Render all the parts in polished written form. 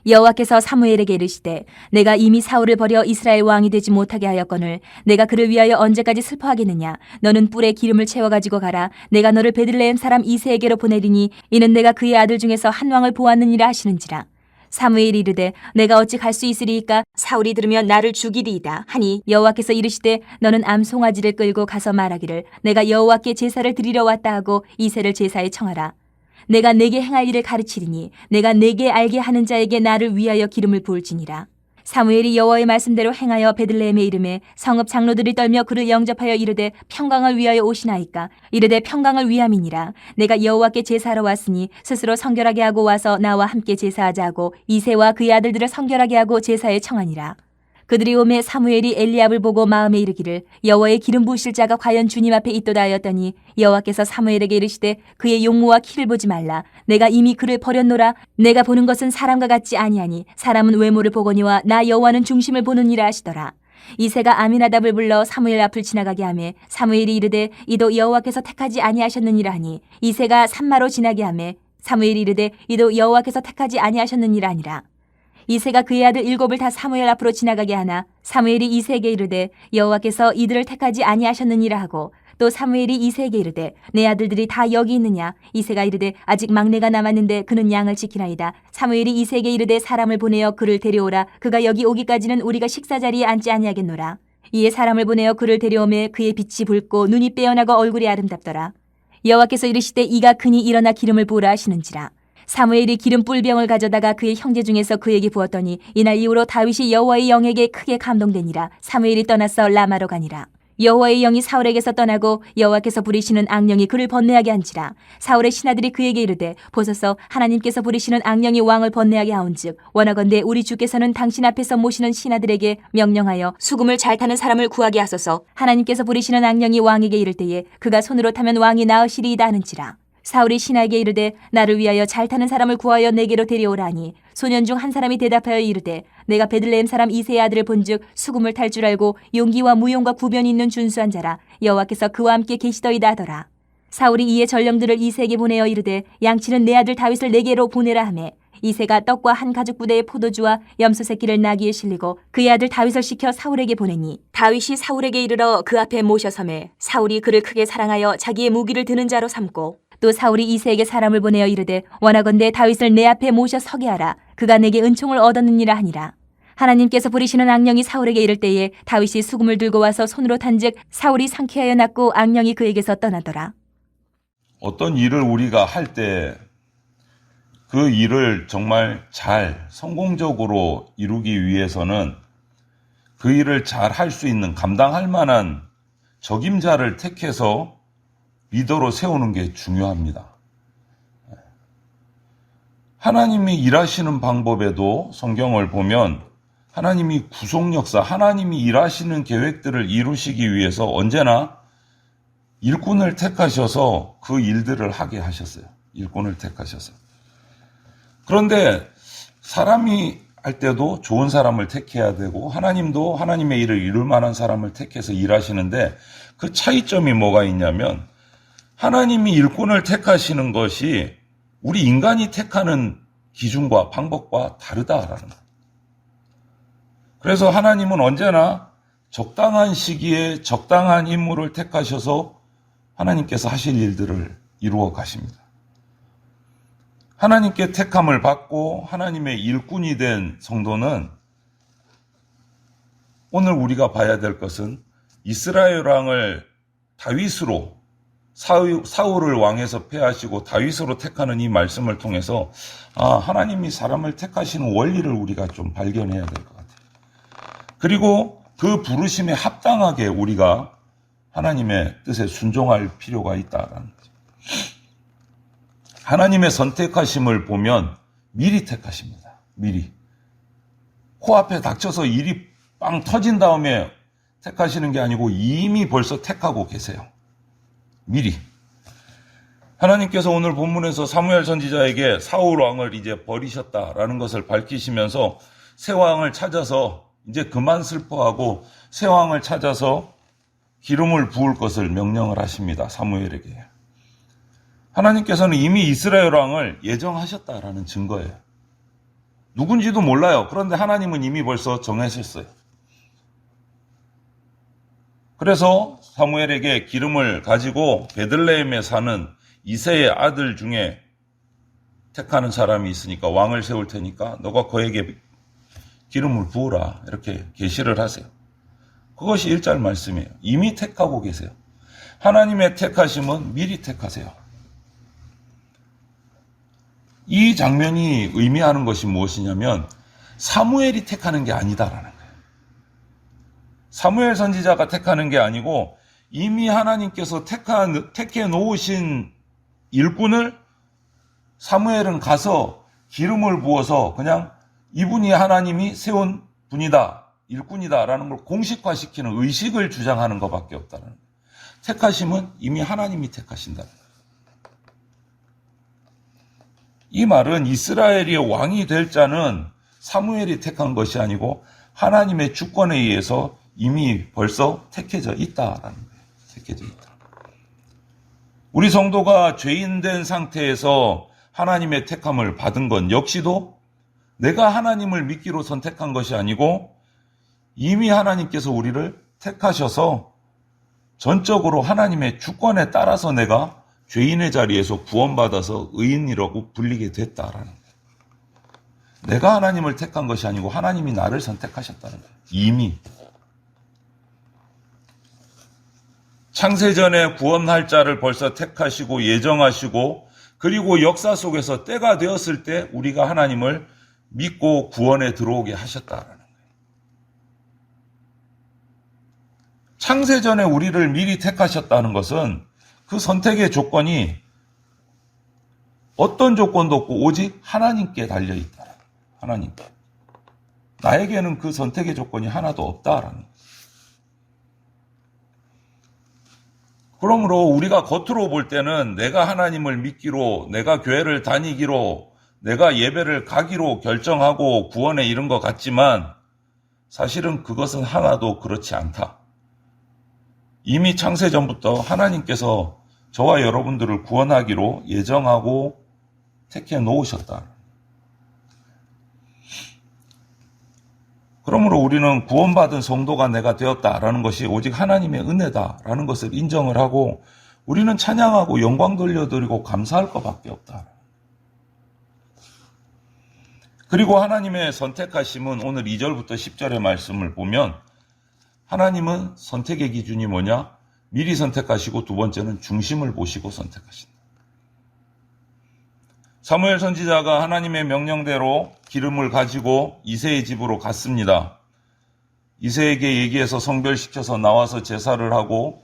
여호와께서 사무엘에게 이르시되 내가 이미 사울을 버려 이스라엘 왕이 되지 못하게 하였거늘 내가 그를 위하여 언제까지 슬퍼하겠느냐. 너는 뿔에 기름을 채워 가지고 가라. 내가 너를 베들레헴 사람 이새에게로 보내리니 이는 내가 그의 아들 중에서 한 왕을 보았느니라 하시는지라. 사무엘이 이르되 내가 어찌 갈 수 있으리이까. 사울이 들으면 나를 죽이리이다 하니 여호와께서 이르시되 너는 암송아지를 끌고 가서 말하기를 내가 여호와께 제사를 드리러 왔다 하고 이새를 제사에 청하라. 내가 내게 행할 일을 가르치리니 내가 내게 알게 하는 자에게 나를 위하여 기름을 부을지니라. 사무엘이 여호와의 말씀대로 행하여 베들레헴에 이르매 성읍 장로들이 떨며 그를 영접하여 이르되 평강을 위하여 오시나이까. 이르되 평강을 위함이니라. 내가 여호와께 제사하러 왔으니 스스로 성결하게 하고 와서 나와 함께 제사하자 하고 이새와 그의 아들들을 성결하게 하고 제사에 청하니라. 그들이 오매 사무엘이 엘리압을 보고 마음에 이르기를 여호와의 기름 부으실 자가 과연 주님 앞에 있도다 하였더니 여호와께서 사무엘에게 이르시되 그의 용모와 키를 보지 말라. 내가 이미 그를 버렸노라. 내가 보는 것은 사람과 같지 아니하니 사람은 외모를 보거니와 나 여호와는 중심을 보느니라 하시더라. 이새가 아미나답을 불러 사무엘 앞을 지나가게 하매 사무엘이 이르되 이도 여호와께서 택하지 아니하셨느니라 하니 이새가 산마로 지나게 하매 사무엘이 이르되 이도 여호와께서 택하지 아니하셨느니라 하니라. 이새가 그의 아들 7을 다 사무엘 앞으로 지나가게 하나 사무엘이 이새에게 이르되 여호와께서 이들을 택하지 아니하셨느니라 하고 또 사무엘이 이새에게 이르되 내 아들들이 다 여기 있느냐. 이새가 이르되 아직 막내가 남았는데 그는 양을 지키나이다. 사무엘이 이새에게 이르되 사람을 보내어 그를 데려오라. 그가 여기 오기까지는 우리가 식사 자리에 앉지 아니하겠노라. 이에 사람을 보내어 그를 데려오매 그의 빛이 붉고 눈이 빼어나고 얼굴이 아름답더라. 여호와께서 이르시되 이가 크니 일어나 기름을 부으라 하시는지라. 사무엘이 기름 뿔병을 가져다가 그의 형제 중에서 그에게 부었더니 이날 이후로 다윗이 여호와의 영에게 크게 감동되니라. 사무엘이 떠나서 라마로 가니라. 여호와의 영이 사울에게서 떠나고 여호와께서 부리시는 악령이 그를 번뇌하게 한지라. 사울의 신하들이 그에게 이르되 보소서 하나님께서 부리시는 악령이 왕을 번뇌하게 하온즉 원하건대 우리 주께서는 당신 앞에서 모시는 신하들에게 명령하여 수금을 잘 타는 사람을 구하게 하소서. 하나님께서 부리시는 악령이 왕에게 이를 때에 그가 손으로 타면 왕이 나으시리이다 하는지라. 사울이 신하에게 이르되 나를 위하여 잘 타는 사람을 구하여 내게로 데려오라니 소년 중 한 사람이 대답하여 이르되 내가 베들레헴 사람 이새의 아들을 본즉 수금을 탈 줄 알고 용기와 무용과 구변이 있는 준수한 자라. 여호와께서 그와 함께 계시더이다 하더라. 사울이 이에 전령들을 이새에게 보내어 이르되 양치는 내 아들 다윗을 내게로 보내라 하매 이새가 떡과 한 가죽 부대의 포도주와 염소 새끼를 나귀에 실리고 그의 아들 다윗을 시켜 사울에게 보내니 다윗이 사울에게 이르러 그 앞에 모셔서매 사울이 그를 크게 사랑하여 자기의 무기를 드는 자로 삼고 또 사울이 이새에게 사람을 보내어 이르되 원하건대 다윗을 내 앞에 모셔 서게 하라. 그가 내게 은총을 얻었느니라 하니라. 하나님께서 부리시는 악령이 사울에게 이를 때에 다윗이 수금을 들고 와서 손으로 탄즉 사울이 상쾌하여 났고 악령이 그에게서 떠나더라. 어떤 일을 우리가 할 때 그 일을 정말 잘 성공적으로 이루기 위해서는 그 일을 잘 할 수 있는 감당할 만한 적임자를 택해서 리더로 세우는 게 중요합니다. 하나님이 일하시는 방법에도 성경을 보면 하나님이 구속 역사, 하나님이 일하시는 계획들을 이루시기 위해서 언제나 일꾼을 택하셔서 그 일들을 하게 하셨어요. 일꾼을 택하셔서. 그런데 사람이 할 때도 좋은 사람을 택해야 되고 하나님도 하나님의 일을 이룰 만한 사람을 택해서 일하시는데 그 차이점이 뭐가 있냐면 하나님이 일꾼을 택하시는 것이 우리 인간이 택하는 기준과 방법과 다르다라는 거예요. 그래서 하나님은 언제나 적당한 시기에 적당한 인물을 택하셔서 하나님께서 하실 일들을 이루어 가십니다. 하나님께 택함을 받고 하나님의 일꾼이 된 성도는 오늘 우리가 봐야 될 것은 이스라엘 왕을 다윗으로 사울을 왕에서 패하시고 다윗으로 택하는 이 말씀을 통해서 하나님이 사람을 택하시는 원리를 우리가 좀 발견해야 될 것 같아요. 그리고 그 부르심에 합당하게 우리가 하나님의 뜻에 순종할 필요가 있다라는 거죠. 하나님의 선택하심을 보면 미리 택하십니다. 미리. 코앞에 닥쳐서 일이 빵 터진 다음에 택하시는 게 아니고 이미 벌써 택하고 계세요. 미리. 하나님께서 오늘 본문에서 사무엘 선지자에게 사울 왕을 이제 버리셨다라는 것을 밝히시면서 새 왕을 찾아서 이제 그만 슬퍼하고 새 왕을 찾아서 기름을 부을 것을 명령을 하십니다. 사무엘에게. 하나님께서는 이미 이스라엘 왕을 예정하셨다라는 증거예요. 누군지도 몰라요. 그런데 하나님은 이미 벌써 정하셨어요. 그래서 사무엘에게 기름을 가지고 베들레헴에 사는 이새의 아들 중에 택하는 사람이 있으니까 왕을 세울 테니까 너가 그에게 기름을 부으라. 이렇게 계시를 하세요. 그것이 1절 말씀이에요. 이미 택하고 계세요. 하나님의 택하심은 미리 택하세요. 이 장면이 의미하는 것이 무엇이냐면 사무엘이 택하는 게 아니다라는 거예요. 사무엘 선지자가 택하는 게 아니고 이미 하나님께서 택해 놓으신 일꾼을 사무엘은 가서 기름을 부어서 그냥 이분이 하나님이 세운 분이다, 일꾼이다라는 걸 공식화시키는 의식을 주장하는 것밖에 없다는 거예요. 택하심은 이미 하나님이 택하신다는 거예요. 이 말은 이스라엘의 왕이 될 자는 사무엘이 택한 것이 아니고 하나님의 주권에 의해서 이미 벌써 택해져 있다라는 거예요. 택해져 있다. 우리 성도가 죄인된 상태에서 하나님의 택함을 받은 건 역시도 내가 하나님을 믿기로 선택한 것이 아니고 이미 하나님께서 우리를 택하셔서 전적으로 하나님의 주권에 따라서 내가 죄인의 자리에서 구원받아서 의인이라고 불리게 됐다라는 거예요. 내가 하나님을 택한 것이 아니고 하나님이 나를 선택하셨다는 거예요. 이미. 창세전에 구원할 자를 벌써 택하시고 예정하시고 그리고 역사 속에서 때가 되었을 때 우리가 하나님을 믿고 구원에 들어오게 하셨다라는 거예요. 창세전에 우리를 미리 택하셨다는 것은 그 선택의 조건이 어떤 조건도 없고 오직 하나님께 달려있다. 하나님께. 나에게는 그 선택의 조건이 하나도 없다라는 거예요. 그러므로 우리가 겉으로 볼 때는 내가 하나님을 믿기로, 내가 교회를 다니기로, 내가 예배를 가기로 결정하고 구원에 이른 것 같지만 사실은 그것은 하나도 그렇지 않다. 이미 창세전부터 하나님께서 저와 여러분들을 구원하기로 예정하고 택해 놓으셨다. 그러므로 우리는 구원받은 성도가 내가 되었다라는 것이 오직 하나님의 은혜다라는 것을 인정을 하고 우리는 찬양하고 영광 돌려드리고 감사할 것밖에 없다. 그리고 하나님의 선택하심은 오늘 2절부터 10절의 말씀을 보면 하나님은 선택의 기준이 뭐냐? 미리 선택하시고 두 번째는 중심을 보시고 선택하신다. 사무엘 선지자가 하나님의 명령대로 기름을 가지고 이새의 집으로 갔습니다. 이새에게 얘기해서 성별시켜서 나와서 제사를 하고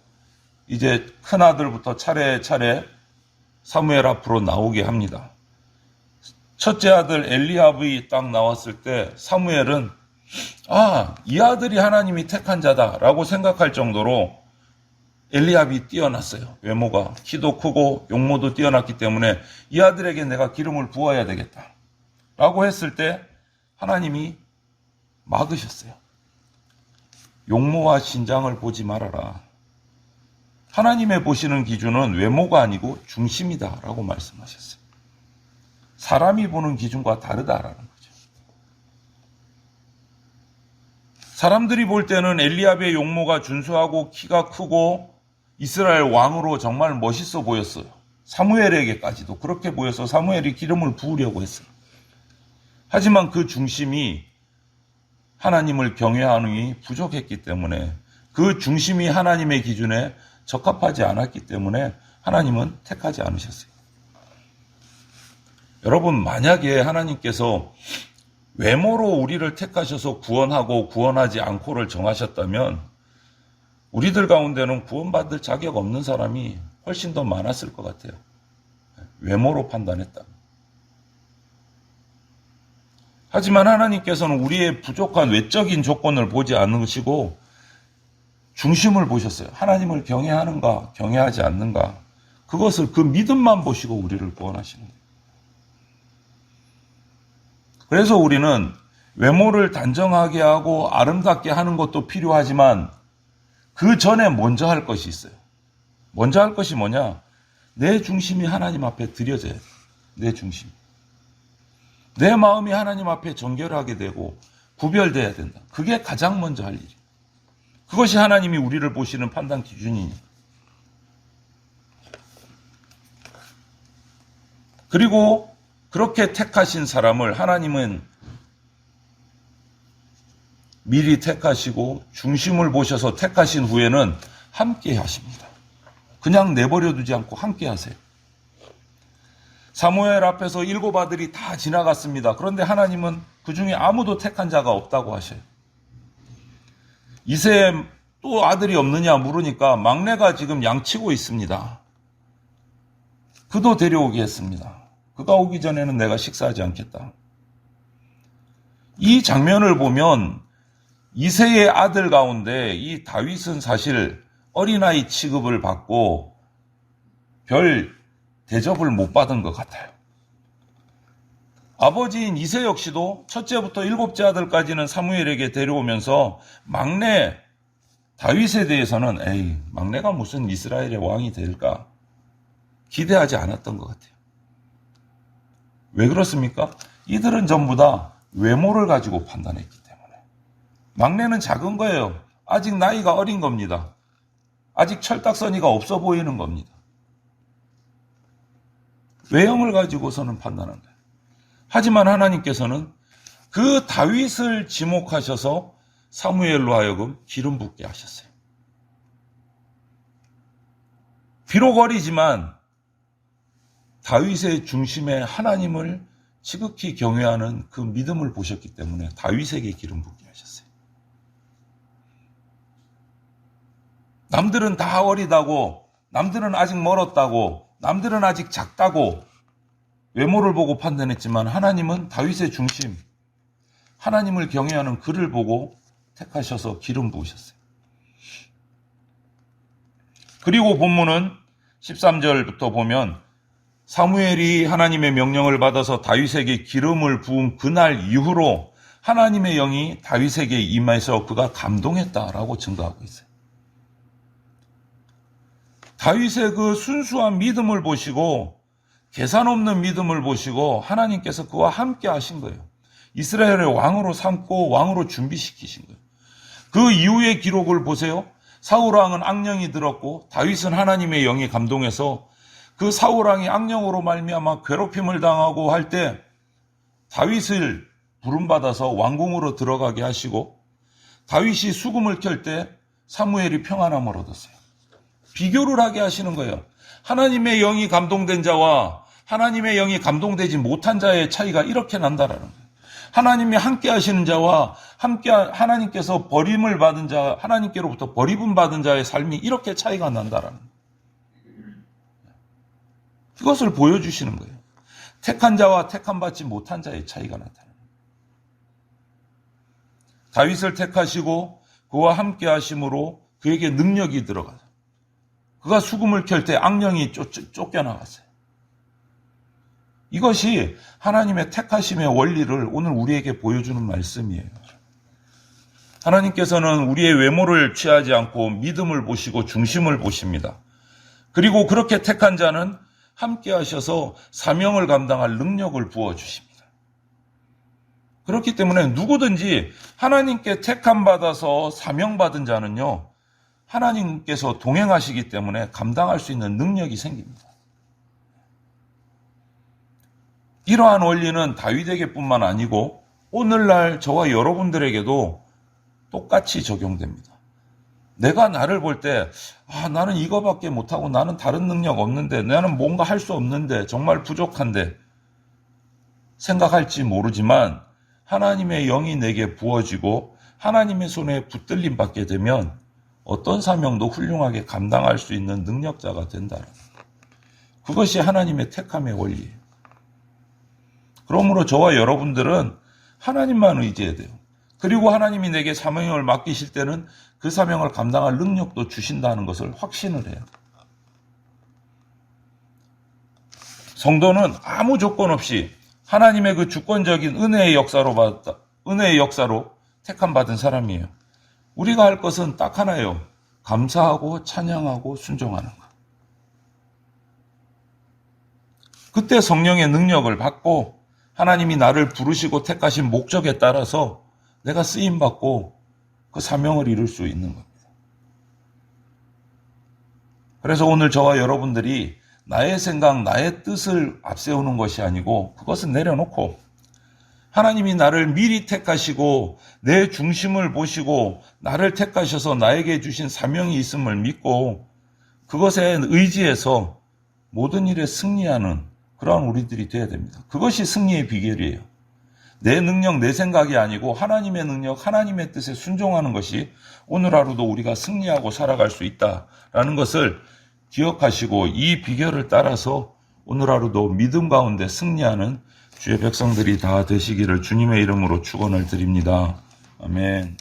이제 큰아들부터 차례차례 사무엘 앞으로 나오게 합니다. 첫째 아들 엘리압이 딱 나왔을 때 사무엘은 이 아들이 하나님이 택한 자다라고 생각할 정도로 엘리압이 뛰어났어요. 외모가 키도 크고 용모도 뛰어났기 때문에 이 아들에게 내가 기름을 부어야 되겠다 라고 했을 때 하나님이 막으셨어요. 용모와 신장을 보지 말아라. 하나님의 보시는 기준은 외모가 아니고 중심이다 라고 말씀하셨어요. 사람이 보는 기준과 다르다라는 거죠. 사람들이 볼 때는 엘리압의 용모가 준수하고 키가 크고 이스라엘 왕으로 정말 멋있어 보였어요. 사무엘에게까지도 그렇게 보여서 사무엘이 기름을 부으려고 했어요. 하지만 그 중심이 하나님을 경외하는 부족했기 때문에 그 중심이 하나님의 기준에 적합하지 않았기 때문에 하나님은 택하지 않으셨어요. 여러분, 만약에 하나님께서 외모로 우리를 택하셔서 구원하고 구원하지 않고를 정하셨다면 우리들 가운데는 구원받을 자격 없는 사람이 훨씬 더 많았을 것 같아요. 외모로 판단했다. 하지만 하나님께서는 우리의 부족한 외적인 조건을 보지 않으시고 중심을 보셨어요. 하나님을 경외하는가, 경외하지 않는가. 그것을 그 믿음만 보시고 우리를 구원하시는 거예요. 그래서 우리는 외모를 단정하게 하고 아름답게 하는 것도 필요하지만 그 전에 먼저 할 것이 있어요. 먼저 할 것이 뭐냐? 내 중심이 하나님 앞에 드려져야 돼. 내 중심. 내 마음이 하나님 앞에 정결하게 되고 구별돼야 된다. 그게 가장 먼저 할 일이에요. 그것이 하나님이 우리를 보시는 판단 기준이니. 그리고 그렇게 택하신 사람을 하나님은 미리 택하시고 중심을 보셔서 택하신 후에는 함께 하십니다. 그냥 내버려 두지 않고 함께 하세요. 사무엘 앞에서 7 아들이 다 지나갔습니다. 그런데 하나님은 그 중에 아무도 택한 자가 없다고 하셔요. 이새에 또 아들이 없느냐 물으니까 막내가 지금 양치고 있습니다. 그도 데려오게 했습니다. 그가 오기 전에는 내가 식사하지 않겠다. 이 장면을 보면 이새의 아들 가운데 이 다윗은 사실 어린아이 취급을 받고 별 대접을 못 받은 것 같아요. 아버지인 이새 역시도 첫째부터 7째 아들까지는 사무엘에게 데려오면서 막내 다윗에 대해서는 에이, 막내가 무슨 이스라엘의 왕이 될까 기대하지 않았던 것 같아요. 왜 그렇습니까? 이들은 전부 다 외모를 가지고 판단했기 때문에. 막내는 작은 거예요. 아직 나이가 어린 겁니다. 아직 철딱서니가 없어 보이는 겁니다. 외형을 가지고서는 판단한 거예요. 하지만 하나님께서는 그 다윗을 지목하셔서 사무엘로 하여금 기름 붓게 하셨어요. 비록 어리지만 다윗의 중심에 하나님을 지극히 경외하는 그 믿음을 보셨기 때문에 다윗에게 기름 붓게 하셨어요. 남들은 다 어리다고, 남들은 아직 멀었다고, 남들은 아직 작다고 외모를 보고 판단했지만 하나님은 다윗의 중심, 하나님을 경외하는 그를 보고 택하셔서 기름 부으셨어요. 그리고 본문은 13절부터 보면 사무엘이 하나님의 명령을 받아서 다윗에게 기름을 부은 그날 이후로 하나님의 영이 다윗에게 임해서 그가 감동했다라고 증거하고 있어요. 다윗의 그 순수한 믿음을 보시고 계산 없는 믿음을 보시고 하나님께서 그와 함께 하신 거예요. 이스라엘의 왕으로 삼고 왕으로 준비시키신 거예요. 그 이후의 기록을 보세요. 사울 왕은 악령이 들었고 다윗은 하나님의 영이 감동해서 그 사울 왕이 악령으로 말미암아 괴롭힘을 당하고 할 때 다윗을 부름받아서 왕궁으로 들어가게 하시고 다윗이 수금을 켤 때 사무엘이 평안함을 얻었어요. 비교를 하게 하시는 거예요. 하나님의 영이 감동된 자와 하나님의 영이 감동되지 못한 자의 차이가 이렇게 난다라는 거예요. 하나님이 함께 하시는 자와 함께 하나님께서 버림을 받은 자, 하나님께로부터 버림을 받은 자의 삶이 이렇게 차이가 난다라는 거예요. 이것을 보여주시는 거예요. 택한 자와 택함 받지 못한 자의 차이가 나타나요. 다윗을 택하시고 그와 함께 하심으로 그에게 능력이 들어가요. 그가 수금을 켤 때 악령이 쫓겨나갔어요. 이것이 하나님의 택하심의 원리를 오늘 우리에게 보여주는 말씀이에요. 하나님께서는 우리의 외모를 취하지 않고 믿음을 보시고 중심을 보십니다. 그리고 그렇게 택한 자는 함께 하셔서 사명을 감당할 능력을 부어주십니다. 그렇기 때문에 누구든지 하나님께 택함 받아서 사명받은 자는요, 하나님께서 동행하시기 때문에 감당할 수 있는 능력이 생깁니다. 이러한 원리는 다윗에게뿐만 아니고 오늘날 저와 여러분들에게도 똑같이 적용됩니다. 내가 나를 볼 때 나는 이거밖에 못하고 나는 다른 능력 없는데 나는 뭔가 할 수 없는데 정말 부족한데 생각할지 모르지만 하나님의 영이 내게 부어지고 하나님의 손에 붙들림 받게 되면 어떤 사명도 훌륭하게 감당할 수 있는 능력자가 된다. 그것이 하나님의 택함의 원리예요. 그러므로 저와 여러분들은 하나님만 의지해야 돼요. 그리고 하나님이 내게 사명을 맡기실 때는 그 사명을 감당할 능력도 주신다는 것을 확신을 해야 돼요. 성도는 아무 조건 없이 하나님의 그 주권적인 은혜의 역사로 택함 받은 사람이에요. 우리가 할 것은 딱 하나예요. 감사하고 찬양하고 순종하는 것. 그때 성령의 능력을 받고 하나님이 나를 부르시고 택하신 목적에 따라서 내가 쓰임받고 그 사명을 이룰 수 있는 겁니다. 그래서 오늘 저와 여러분들이 나의 생각, 나의 뜻을 앞세우는 것이 아니고 그것은 내려놓고 하나님이 나를 미리 택하시고 내 중심을 보시고 나를 택하셔서 나에게 주신 사명이 있음을 믿고 그것에 의지해서 모든 일에 승리하는 그러한 우리들이 되어야 됩니다. 그것이 승리의 비결이에요. 내 능력, 내 생각이 아니고 하나님의 능력, 하나님의 뜻에 순종하는 것이 오늘 하루도 우리가 승리하고 살아갈 수 있다라는 것을 기억하시고 이 비결을 따라서 오늘 하루도 믿음 가운데 승리하는 주의 백성들이 다 되시기를 주님의 이름으로 축원을 드립니다. 아멘.